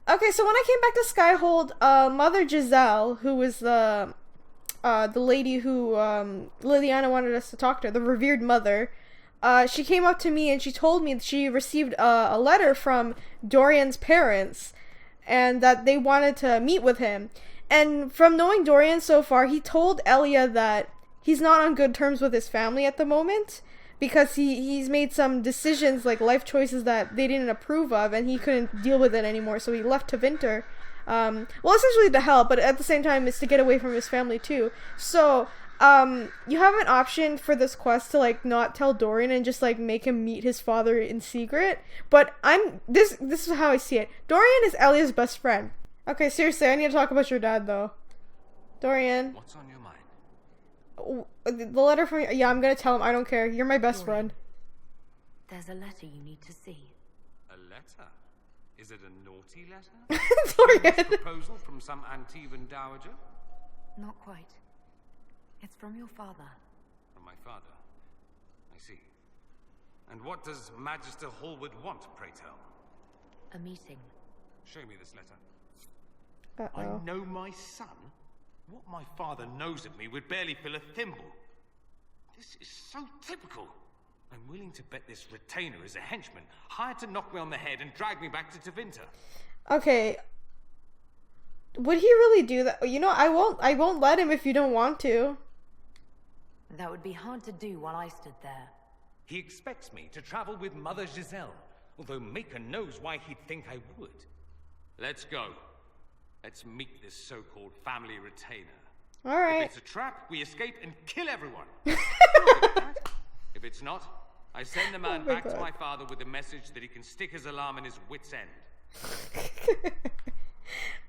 Okay, so when I came back to Skyhold, Mother Giselle, who was the lady who Liliana wanted us to talk to, the revered mother, she came up to me and she told me that she received a letter from Dorian's parents and that they wanted to meet with him. And from knowing Dorian so far, he told Elia that he's not on good terms with his family at the moment because he's made some decisions, like life choices that they didn't approve of, and he couldn't deal with it anymore, so he left Tevinter. Well, essentially to help, but at the same time, it's to get away from his family too. So, you have an option for this quest to, like, not tell Dorian and just, like, make him meet his father in secret. But this is how I see it. Dorian is Elia's best friend. Okay, seriously, I need to talk about your dad, though. Dorian. What's on your mind? The letter from... Yeah, I'm gonna tell him. I don't care. You're my best friend. There's a letter you need to see. A letter? Is it a naughty letter? Dorian. A proposal from some Antivan dowager? Not quite. It's from your father. From my father? I see. And what does Magister Hallwood want, pray tell? A meeting. Show me this letter. Uh-oh. I know my son? What my father knows of me would barely fill a thimble. This is so typical. I'm willing to bet this retainer is a henchman, hired to knock me on the head and drag me back to Tevinter. Okay. Would he really do that? You know, I won't let him if you don't want to. That would be hard to do while I stood there. He expects me to travel with Mother Giselle, although Maker knows why he'd think I would. Let's go. Let's meet this so-called family retainer. All right. If it's a trap, we escape and kill everyone. If it's not, I send the man back to my father with the message that he can stick his alarm in his wit's end.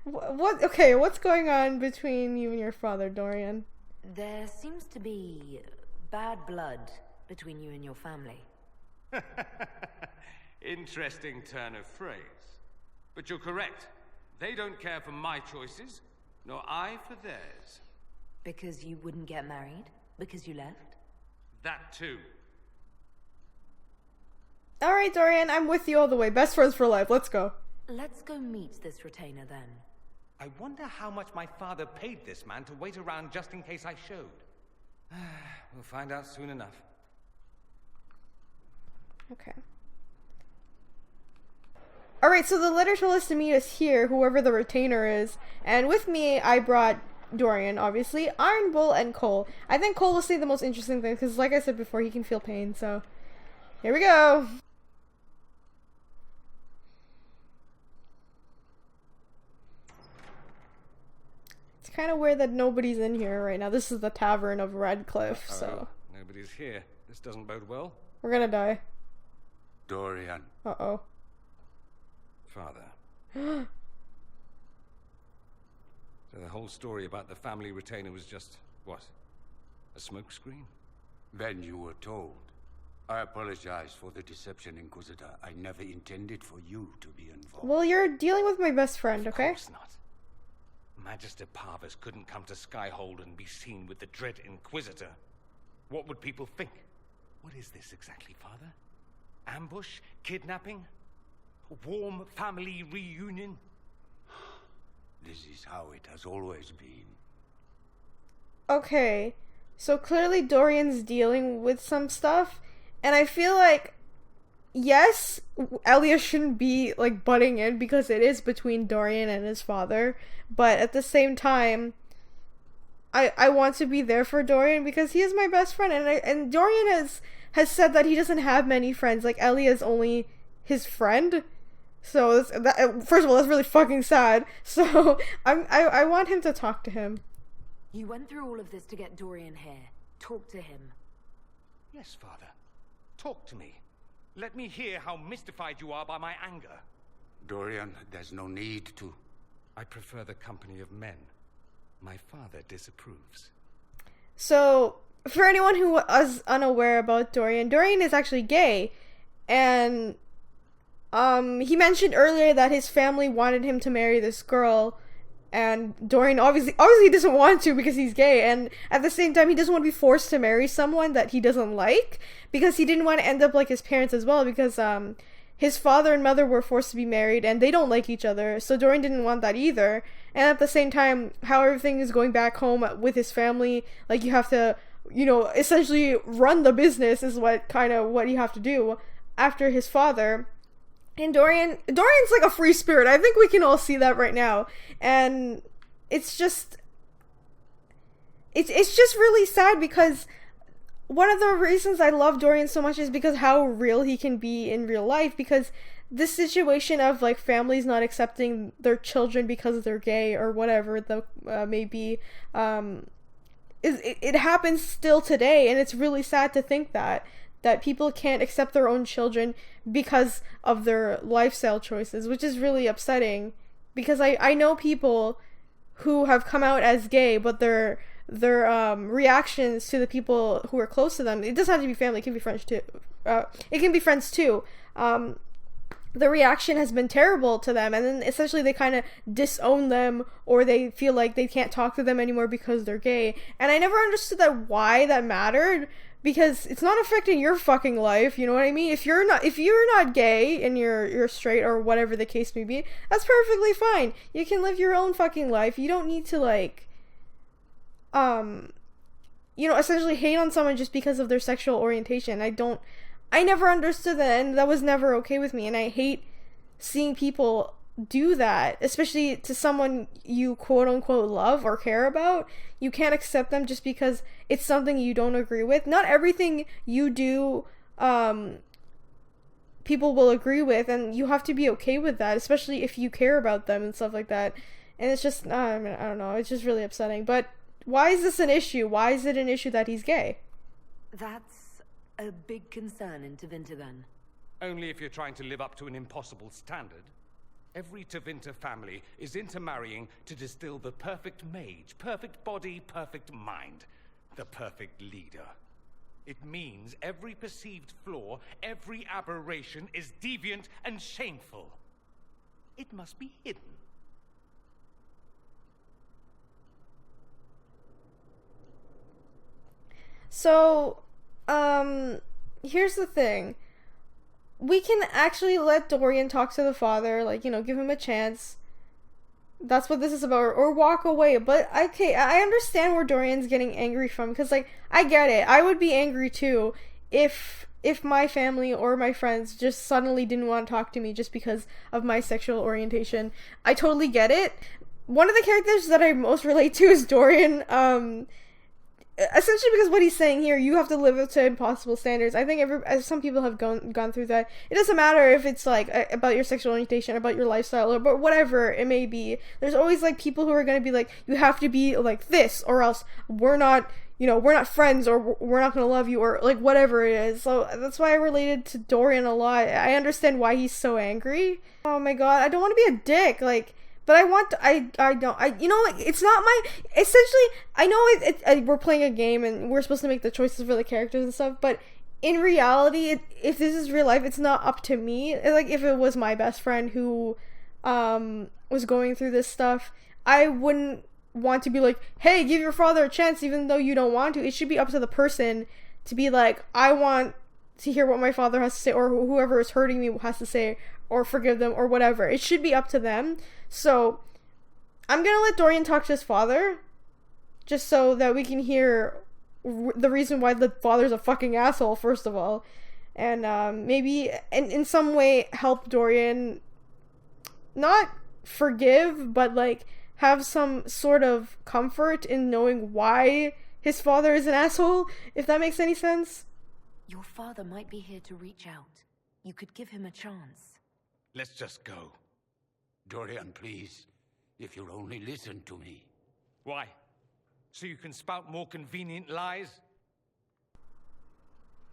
What? Okay, what's going on between you and your father, Dorian? There seems to be bad blood between you and your family. Interesting turn of phrase. But you're correct. They don't care for my choices, nor I for theirs. Because you wouldn't get married? Because you left? That too. Alright, Dorian, I'm with you all the way. Best friends for life. Let's go. Let's go meet this retainer then. I wonder how much my father paid this man to wait around just in case I showed. We'll find out soon enough. Okay. Alright, so the letter told us to meet us here, whoever the retainer is. And with me, I brought Dorian, obviously, Iron Bull, and Cole. I think Cole will say the most interesting thing, because like I said before, he can feel pain, so... Here we go! It's kind of weird that nobody's in here right now. This is the Tavern of Redcliffe, so... Nobody's here. This doesn't bode well. We're gonna die. Dorian. Uh-oh. Father. So the whole story about the family retainer was just, what? A smokescreen? Then you were told. I apologize for the deception, Inquisitor. I never intended for you to be involved. Well, you're dealing with my best friend, okay? Of course not. Magister Parvus couldn't come to Skyhold and be seen with the dread Inquisitor. What would people think? What is this exactly, Father? Ambush? Kidnapping? Warm family reunion? This is how it has always been. Okay, so clearly Dorian's dealing with some stuff, and I feel like, yes, Elia shouldn't be, like, butting in because it is between Dorian and his father, but at the same time, I want to be there for Dorian because he is my best friend, and Dorian has said that he doesn't have many friends, like, Elia is only his friend. So, first of all, that's really fucking sad. So, I want him to talk to him. You went through all of this to get Dorian here. Talk to him. Yes, Father. Talk to me. Let me hear how mystified you are by my anger. Dorian, there's no need to. I prefer the company of men. My father disapproves. So, for anyone who was unaware about Dorian is actually gay. And... he mentioned earlier that his family wanted him to marry this girl, And Dorian obviously doesn't want to because he's gay, and at the same time he doesn't want to be forced to marry someone that he doesn't like, because he didn't want to end up like his parents as well, because his father and mother were forced to be married and they don't like each other, so Dorian didn't want that either. And at the same time, how everything is going back home with his family, like you have to, essentially run the business is what you have to do after his father. And Dorian's like a free spirit. I think we can all see that right now. And it's just really sad, because one of the reasons I love Dorian so much is because how real he can be in real life, because this situation of like families not accepting their children because they're gay or whatever the may be, it happens still today, and it's really sad to think that people can't accept their own children because of their lifestyle choices, which is really upsetting, because I know people who have come out as gay, but their reactions to the people who are close to them, it doesn't have to be family, it can be friends too, the reaction has been terrible to them, and then essentially they kind of disown them, or they feel like they can't talk to them anymore because they're gay. And I never understood why that mattered, because it's not affecting your fucking life, you know what I mean? If you're not gay and you're straight or whatever the case may be, that's perfectly fine. You can live your own fucking life. You don't need to essentially hate on someone just because of their sexual orientation. I never understood that, and that was never okay with me, and I hate seeing people do that, especially to someone you quote unquote love or care about. You can't accept them just because it's something you don't agree with. Not everything you do people will agree with, and you have to be okay with that, especially if you care about them and stuff like that. And it's just I don't know, it's just really upsetting. But why is this an issue? Why is it an issue that he's gay? That's a big concern in Tevinter, then. Only if you're trying to live up to an impossible standard. Every Tevinter family is intermarrying to distill the perfect mage, perfect body, perfect mind, the perfect leader. It means every perceived flaw, every aberration is deviant and shameful. It must be hidden. So, here's the thing. We can actually let Dorian talk to the father, give him a chance. That's what this is about, or walk away. But, okay, I understand where Dorian's getting angry from, because, I get it. I would be angry, too, if my family or my friends just suddenly didn't want to talk to me just because of my sexual orientation. I totally get it. One of the characters that I most relate to is Dorian, essentially because what he's saying here, you have to live up to impossible standards. I think some people have gone through that. It doesn't matter if it's about your sexual orientation, about your lifestyle, or but whatever it may be. There's always people who are going to be you have to be like this, or else we're not friends, or we're not going to love you, or whatever it is. So that's why I related to Dorian a lot. I understand why he's so angry. Oh my god, I don't want to be a dick, but it's not my, essentially, I know we're playing a game and we're supposed to make the choices for the characters and stuff, but in reality, if this is real life, it's not up to me. If it was my best friend who, was going through this stuff, I wouldn't want to be hey, give your father a chance even though you don't want to. It should be up to the person to be I want to hear what my father has to say, or whoever is hurting me has to say, or forgive them, or whatever. It should be up to them. So, I'm gonna let Dorian talk to his father, just so that we can hear the reason why the father's a fucking asshole, first of all. And, maybe, in some way, help Dorian not forgive, but, have some sort of comfort in knowing why his father is an asshole, if that makes any sense. Your father might be here to reach out. You could give him a chance. Let's just go. Dorian, please. If you'll only listen to me. Why? So you can spout more convenient lies?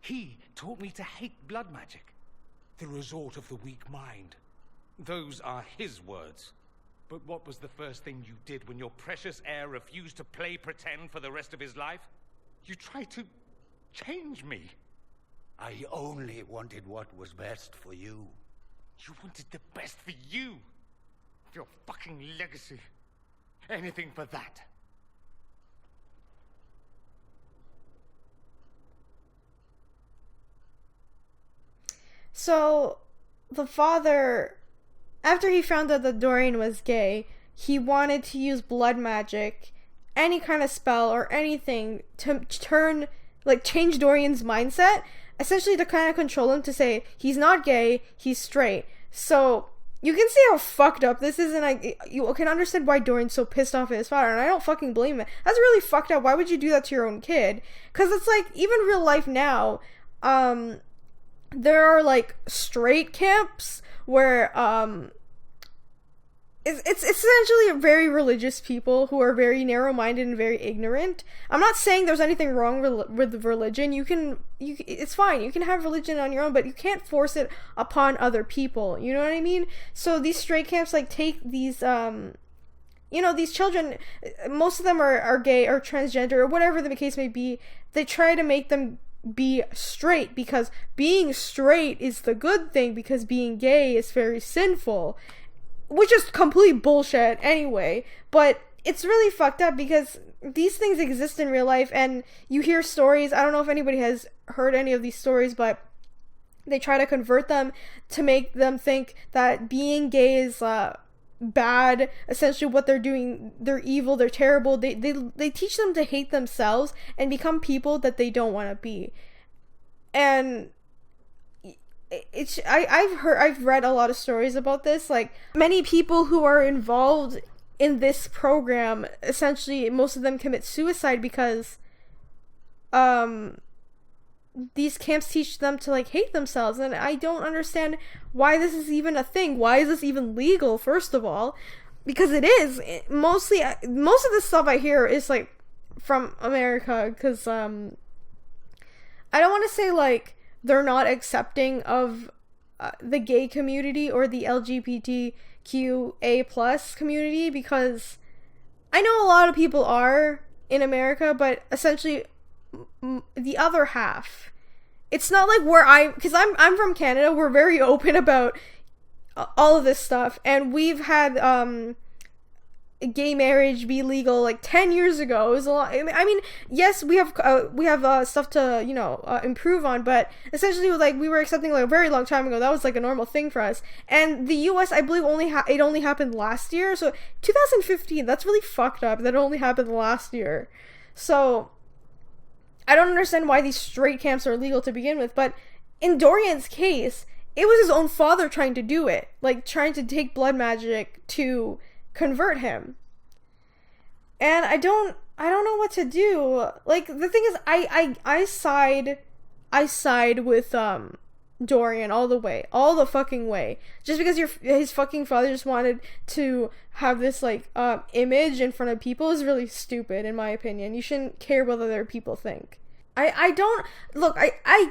He taught me to hate blood magic. The resort of the weak mind. Those are his words. But what was the first thing you did when your precious heir refused to play pretend for the rest of his life? You tried to change me. I only wanted what was best for you. You wanted the best for you. Your fucking legacy. Anything but that. So, the father, after he found out that Dorian was gay, he wanted to use blood magic, any kind of spell or anything to change Dorian's mindset, essentially to kind of control him to say, he's not gay, he's straight. So, you can see how fucked up this is, and you can understand why Dorian's so pissed off at his father, and I don't fucking blame him. That's really fucked up. Why would you do that to your own kid? Because it's like, even real life now, there are like straight camps where it's essentially very religious people who are very narrow-minded and very ignorant. I'm not saying there's anything wrong with religion. It's fine. You can have religion on your own, but you can't force it upon other people. You know what I mean? So these straight camps like take these these children, most of them are gay or transgender or whatever the case may be. They try to make them be straight because being straight is the good thing, because being gay is very sinful, which is complete bullshit anyway. But it's really fucked up because these things exist in real life, and you hear stories. I don't know if anybody has heard any of these stories, but they try to convert them to make them think that being gay is bad. Essentially what they're doing, they're evil, they're terrible. They teach them to hate themselves and become people that they don't want to be. And I've read a lot of stories about this. Like, many people who are involved in this program, essentially most of them commit suicide because these camps teach them to like hate themselves, and I don't understand why this is even a thing. Why is this even legal, first of all? Because it is. Most of the stuff I hear is like from America, because I don't want to say like they're not accepting of the gay community or the LGBTQIA plus community, because I know a lot of people are in America, but essentially the other half, it's not like because I'm from Canada, we're very open about all of this stuff, and we've had gay marriage be legal like 10 years ago. It was a lot. I mean, yes, we have stuff to improve on, but essentially like we were accepting like a very long time ago. That was like a normal thing for us. And the US, I believe, it only happened last year, so 2015. That's really fucked up that it only happened last year. So I don't understand why these straight camps are legal to begin with, but in Dorian's case, it was his own father trying to do it, like trying to take blood magic to convert him. And I don't know what to do. Like, the thing is, I side with Dorian all the fucking way. Just because his fucking father just wanted to have this like image in front of people is really stupid, in my opinion. You shouldn't care what other people think. I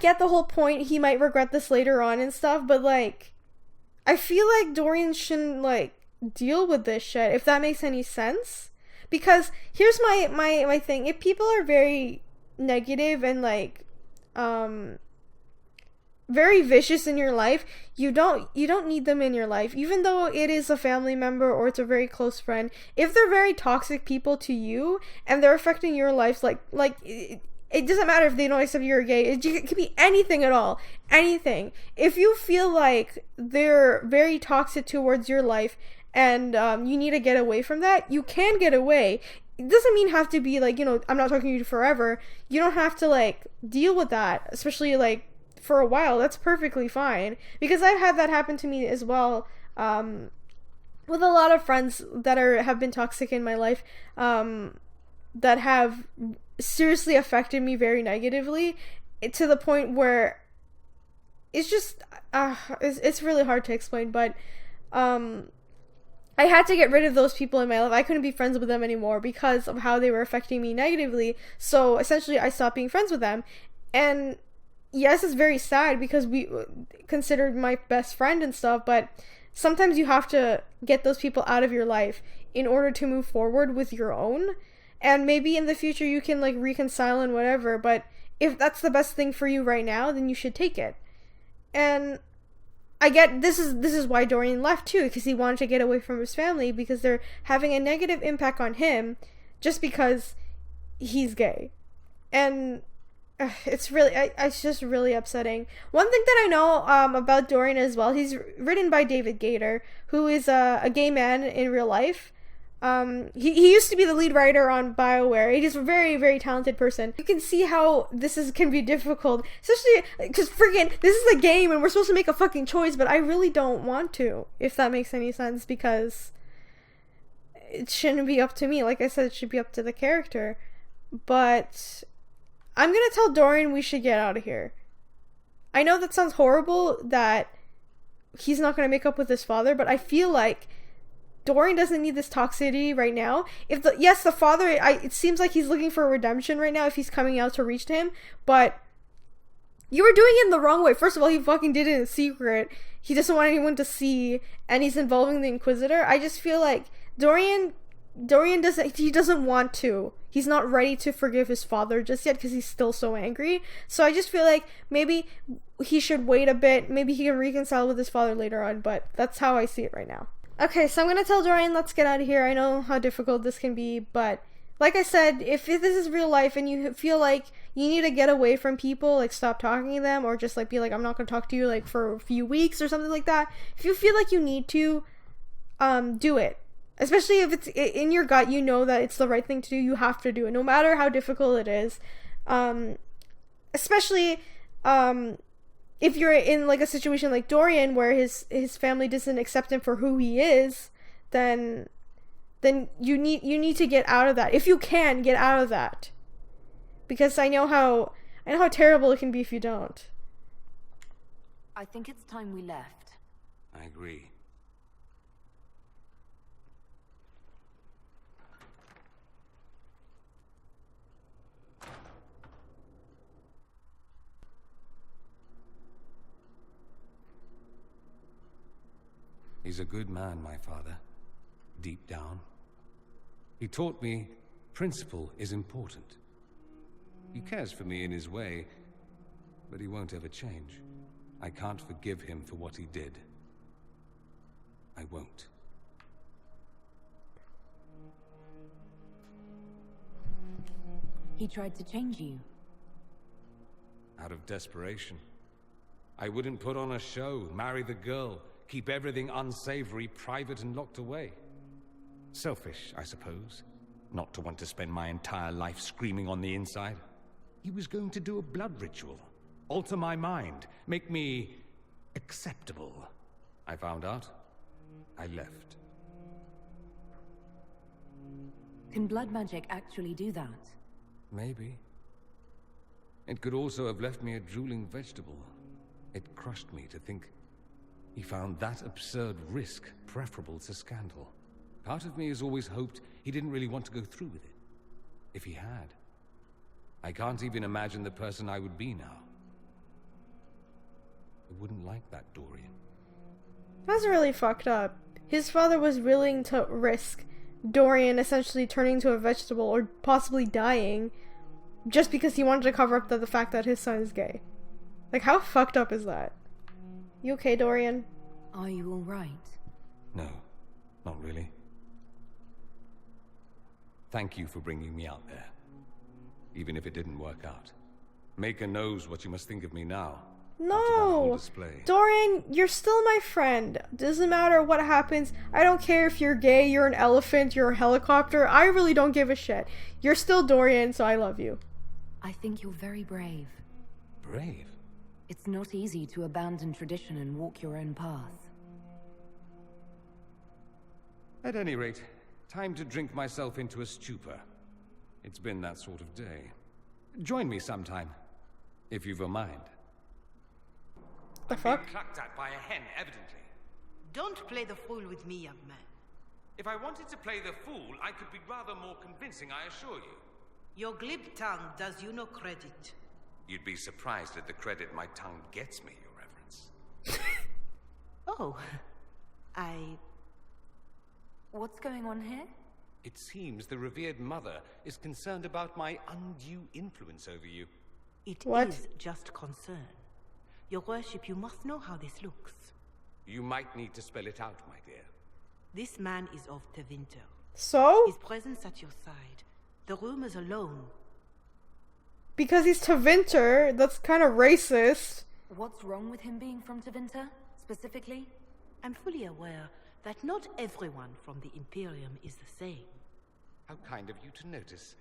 get the whole point. He might regret this later on and stuff, but like, I feel like Dorian shouldn't like deal with this shit, if that makes any sense. Because here's my thing: if people are very negative and like very vicious in your life, you don't need them in your life, even though it is a family member or it's a very close friend. If they're very toxic people to you and they're affecting your life, it doesn't matter if they don't accept you're gay. It could be anything at all. Anything. If you feel like they're very toxic towards your life and you need to get away from that, you can get away. It doesn't mean have to be like, I'm not talking to you forever. You don't have to like deal with that, especially like for a while. That's perfectly fine. Because I've had that happen to me as well. With a lot of friends that have been toxic in my life, that have seriously affected me very negatively, to the point where it's just it's really hard to explain. But I had to get rid of those people in my life. I couldn't be friends with them anymore because of how they were affecting me negatively. So essentially I stopped being friends with them. And yes, it's very sad because we considered my best friend and stuff, but sometimes you have to get those people out of your life in order to move forward with your own. And maybe in the future you can like reconcile and whatever, but if that's the best thing for you right now, then you should take it. And I get this is why Dorian left too, because he wanted to get away from his family because they're having a negative impact on him just because he's gay. And it's just really upsetting. One thing that I know about Dorian as well, he's written by David Gator, who is a gay man in real life. He used to be the lead writer on Bioware. He's a very, very talented person. You can see how can be difficult, especially because freaking this is a game and we're supposed to make a fucking choice, but I really don't want to, if that makes any sense, because it shouldn't be up to me. Like I said, it should be up to the character. But I'm gonna tell Dorian we should get out of here. I know that sounds horrible, that he's not gonna make up with his father, but I feel like Dorian doesn't need this toxicity right now. The father, it seems like he's looking for redemption right now if he's coming out to reach to him, but you were doing it in the wrong way. First of all, he fucking did it in secret. He doesn't want anyone to see, and he's involving the Inquisitor. I just feel like Dorian doesn't want to. He's not ready to forgive his father just yet because he's still so angry. So I just feel like maybe he should wait a bit. Maybe he can reconcile with his father later on, but that's how I see it right now. Okay, so I'm gonna tell Dorian, let's get out of here. I know how difficult this can be, but like I said, if this is real life and you feel like you need to get away from people, like stop talking to them, or just like be like, I'm not gonna talk to you like for a few weeks or something like that. If you feel like you need to, do it. Especially if it's in your gut, you know that it's the right thing to do, you have to do it, no matter how difficult it is. Especially, if you're in like a situation like Dorian where his family doesn't accept him for who he is, then you need to get out of that. If you can, get out of that. Because I know how terrible it can be if you don't. I think it's time we left. I agree. He's a good man, my father. Deep down. He taught me principle is important. He cares for me in his way, but he won't ever change. I can't forgive him for what he did. I won't. He tried to change you. Out of desperation. I wouldn't put on a show, marry the girl, keep everything unsavory, private and locked away. Selfish, I suppose. Not to want to spend my entire life screaming on the inside. He was going to do a blood ritual. Alter my mind. Make me acceptable. I found out. I left. Can blood magic actually do that? Maybe. It could also have left me a drooling vegetable. It crushed me to think he found that absurd risk preferable to scandal. Part of me has always hoped he didn't really want to go through with it. If he had, I can't even imagine the person I would be now. I wouldn't like that, Dorian. That's really fucked up. His father was willing to risk Dorian essentially turning to a vegetable or possibly dying just because he wanted to cover up the fact that his son is gay. Like, how fucked up is that? You okay, Dorian? Are you alright? No, not really. Thank you for bringing me out there. Even if it didn't work out. Maker knows what you must think of me now. No! Dorian, you're still my friend. Doesn't matter what happens. I don't care if you're gay, you're an elephant, you're a helicopter. I really don't give a shit. You're still Dorian, so I love you. I think you're very brave. Brave? It's not easy to abandon tradition and walk your own path. At any rate, time to drink myself into a stupor. It's been that sort of day. Join me sometime, if you've a mind. The fuck? I'm being clucked at by a hen, evidently. Don't play the fool with me, young man. If I wanted to play the fool, I could be rather more convincing, I assure you. Your glib tongue does you no credit. You'd be surprised at the credit my tongue gets me, Your Reverence. Oh, What's going on here? It seems the revered mother is concerned about my undue influence over you. It What? is just concern. Your worship, you must know how this looks. You might need to spell it out, my dear. This man is of Tevinter. So? His presence at your side. The rumors alone. Because he's Tevinter, that's kind of racist. What's wrong with him being from Tevinter, specifically? I'm fully aware that not everyone from the Imperium is the same. How kind of you to notice.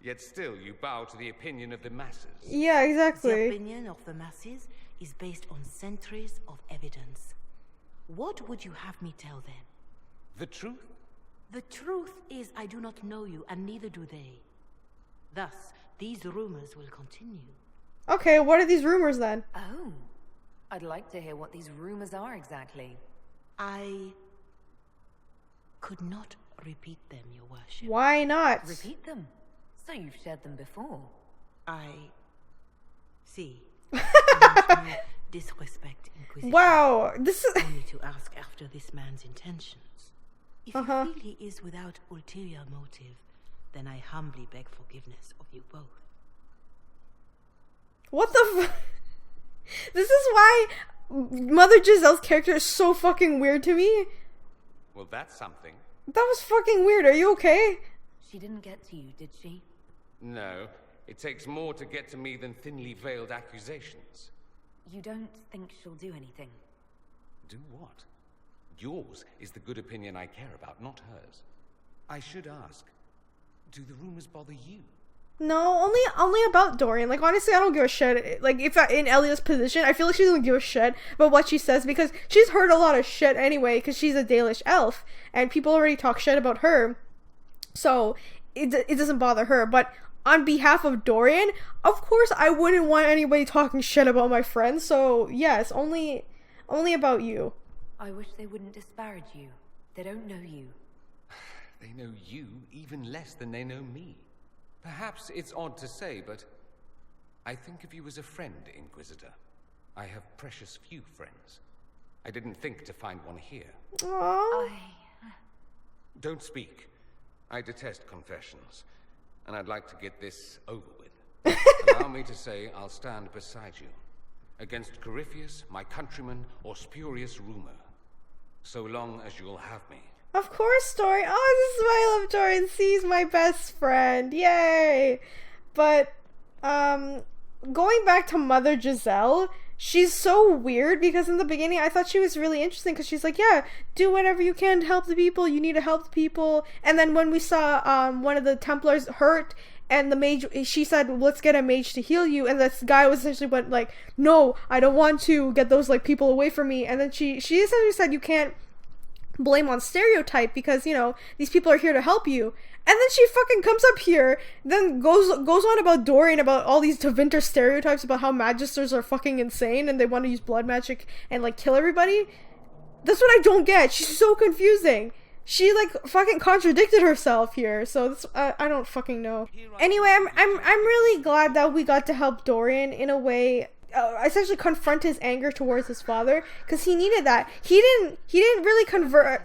Yet still you bow to the opinion of the masses. Yeah, The exactly. opinion of the masses is based on centuries of evidence. What would you have me tell them? The truth? The truth is I do not know you, and neither do they. Thus, these rumors will continue. Okay, what are these rumors then? Oh, I'd like to hear what these rumors are exactly. I could not repeat them, your worship. Why not? Repeat them. So you've shared them before. I see. I want no disrespect, Inquisition. Wow, this is... Only to ask after this man's intentions. If you feel he is without ulterior motive, then I humbly beg forgiveness of you both. What the This is why Mother Giselle's character is so fucking weird to me. Well, that's something. That was fucking weird. Are you okay? She didn't get to you, did she? No, it takes more to get to me than thinly veiled accusations. You don't think she'll do anything? Do what? Yours is the good opinion I care about, not hers. I should ask, do the rumors bother you? No, only about Dorian. Like, honestly, I don't give a shit. Like, if in Elia's position, I feel like she doesn't give a shit about what she says because she's heard a lot of shit anyway because she's a Dalish elf and people already talk shit about her. So, it doesn't bother her. But on behalf of Dorian, of course, I wouldn't want anybody talking shit about my friend. So, yes, only about you. I wish they wouldn't disparage you. They don't know you. They know you even less than they know me. Perhaps it's odd to say, but I think of you as a friend, Inquisitor. I have precious few friends. I didn't think to find one here. Aww. Don't speak. I detest confessions, and I'd like to get this over with. Allow me to say I'll stand beside you, against Corypheus, my countryman, or spurious rumor, so long as you'll have me. Of course, Dorian. Oh, this is why I love Dorian. He's my best friend. Yay! But, going back to Mother Giselle, she's so weird because in the beginning I thought she was really interesting because she's like, yeah, do whatever you can to help the people. You need to help the people. And then when we saw one of the Templars hurt and the mage, she said, let's get a mage to heal you. And this guy was essentially went like, no, I don't want to get those like people away from me. And then she essentially said, you can't blame on stereotype because, you know, these people are here to help you. And then she fucking comes up here, then goes on about Dorian, about all these Tevinter stereotypes about how magisters are fucking insane and they want to use blood magic and like kill everybody. That's what I don't get. She's so confusing. She like fucking contradicted herself here, so that's, I don't fucking know. Anyway, I'm really glad that we got to help Dorian in a way. Essentially confront his anger towards his father because he needed that. He didn't really confront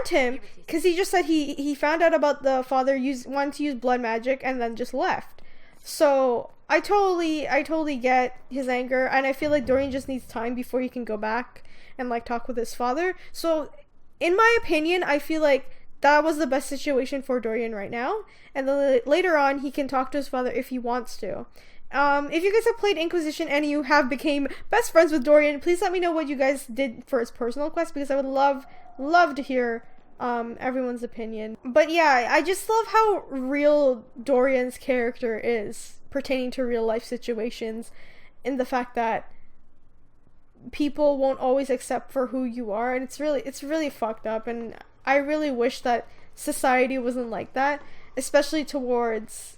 him because he just said he found out about the father wanted to use blood magic and then just left. So I totally get his anger, and I feel like Dorian just needs time before he can go back and like talk with his father. So in my opinion, I feel like that was the best situation for Dorian right now, and then later on he can talk to his father if he wants to. If you guys have played Inquisition and you have became best friends with Dorian, please let me know what you guys did for his personal quest because I would love to hear everyone's opinion. But yeah, I just love how real Dorian's character is pertaining to real life situations, and the fact that people won't always accept for who you are, and it's really fucked up, and I really wish that society wasn't like that, especially towards,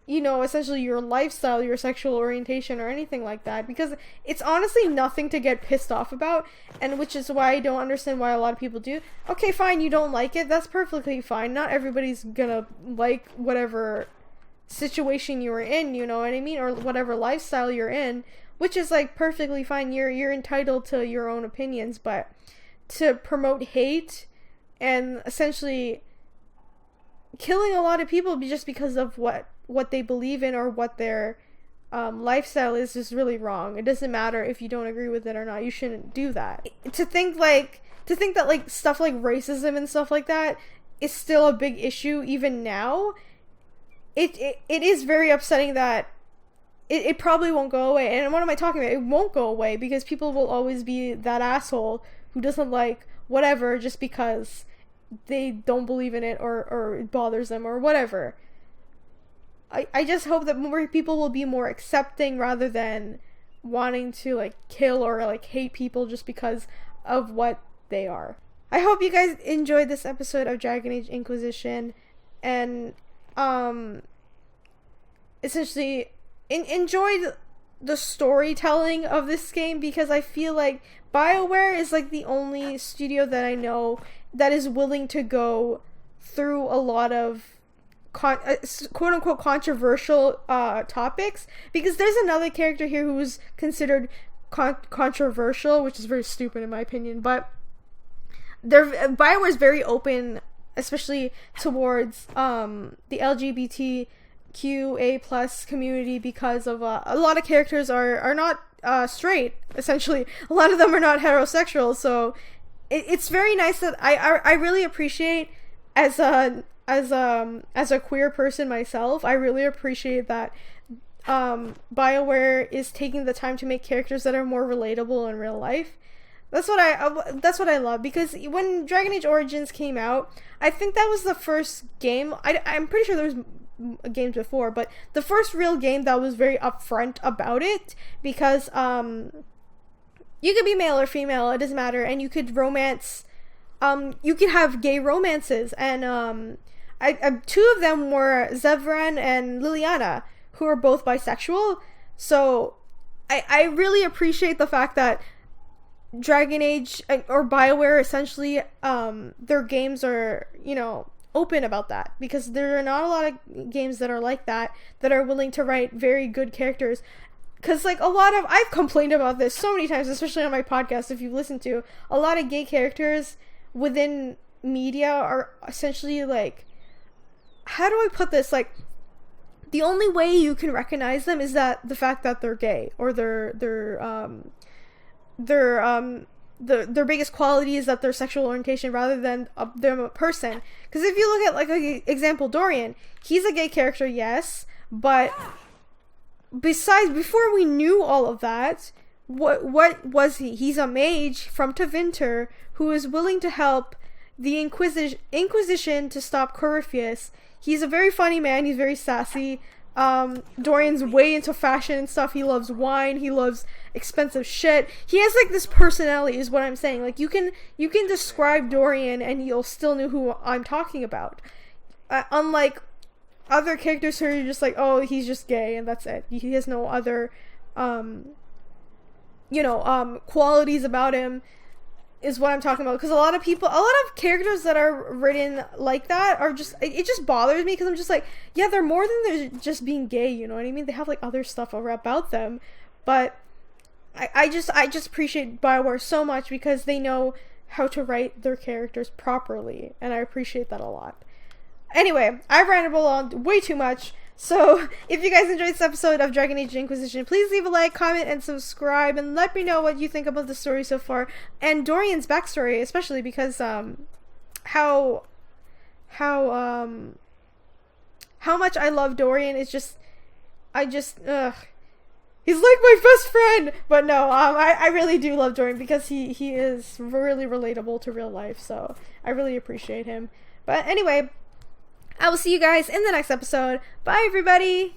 you know, essentially your lifestyle, your sexual orientation, or anything like that, because it's honestly nothing to get pissed off about, and which is why I don't understand why a lot of people do. Okay, fine, you don't like it, that's perfectly fine. Not everybody's gonna like whatever situation you're in, you know what I mean, or whatever lifestyle you're in, which is like perfectly fine. You're entitled to your own opinions, but to promote hate and essentially killing a lot of people just because of what they believe in or what their lifestyle is just really wrong. It doesn't matter if you don't agree with it or not. You shouldn't do that. To think that like stuff like racism and stuff like that is still a big issue even now. It is very upsetting that it probably won't go away. And what am I talking about? It won't go away because people will always be that asshole who doesn't like whatever just because they don't believe in it or it bothers them or whatever. I just hope that more people will be more accepting rather than wanting to like kill or like hate people just because of what they are. I hope you guys enjoyed this episode of Dragon Age Inquisition and essentially enjoyed the storytelling of this game, because I feel like Bioware is like the only studio that I know that is willing to go through a lot of quote unquote controversial topics, because there's another character here who's considered controversial, which is very stupid in my opinion, but Bioware is very open, especially towards the LGBTQIA plus community, because of a lot of characters are not straight. Essentially, a lot of them are not heterosexual. So it's very nice that I really appreciate as a queer person myself. I really appreciate that BioWare is taking the time to make characters that are more relatable in real life. That's what I love, because when Dragon Age Origins came out, I think that was the first game. I'm pretty sure there was games before, but the first real game that was very upfront about it, because you could be male or female, it doesn't matter, and you could romance. You could have gay romances, and two of them were Zevran and Liliana, who are both bisexual. So I really appreciate the fact that Dragon Age or BioWare essentially their games are, you know, open about that, because there are not a lot of games that are like that are willing to write very good characters. Because like I've complained about this so many times, especially on my podcast, if you've listened to, a lot of gay characters within media are essentially like, how do I put this, like, the only way you can recognize them is that the fact that they're gay, or their biggest quality is that their sexual orientation rather than them a person. Because if you look at, like, example, Dorian, he's a gay character, yes, but before we knew all of that, what was he? He's a mage from Tevinter who is willing to help the Inquisition to stop Corypheus. He's a very funny man. He's very sassy. Dorian's way into fashion and stuff. He loves wine. He loves expensive shit. He has like this personality, is what I'm saying. Like you can describe Dorian and you'll still know who I'm talking about. Unlike other characters who are just like, oh, he's just gay and that's it. He has no other, qualities about him, is what I'm talking about. Because a lot of characters that are written like that are just, it just bothers me, because I'm just like, yeah, they're more than just being gay, you know what I mean? They have like other stuff about them, but I just appreciate BioWare so much because they know how to write their characters properly, and I appreciate that a lot. Anyway, I've rambled on way too much. So, if you guys enjoyed this episode of Dragon Age Inquisition, please leave a like, comment, and subscribe, and let me know what you think about the story so far, and Dorian's backstory, especially because, how much I love Dorian is just, he's like my best friend! But no, I really do love Dorian, because he is really relatable to real life, so I really appreciate him. But anyway, I will see you guys in the next episode. Bye, everybody!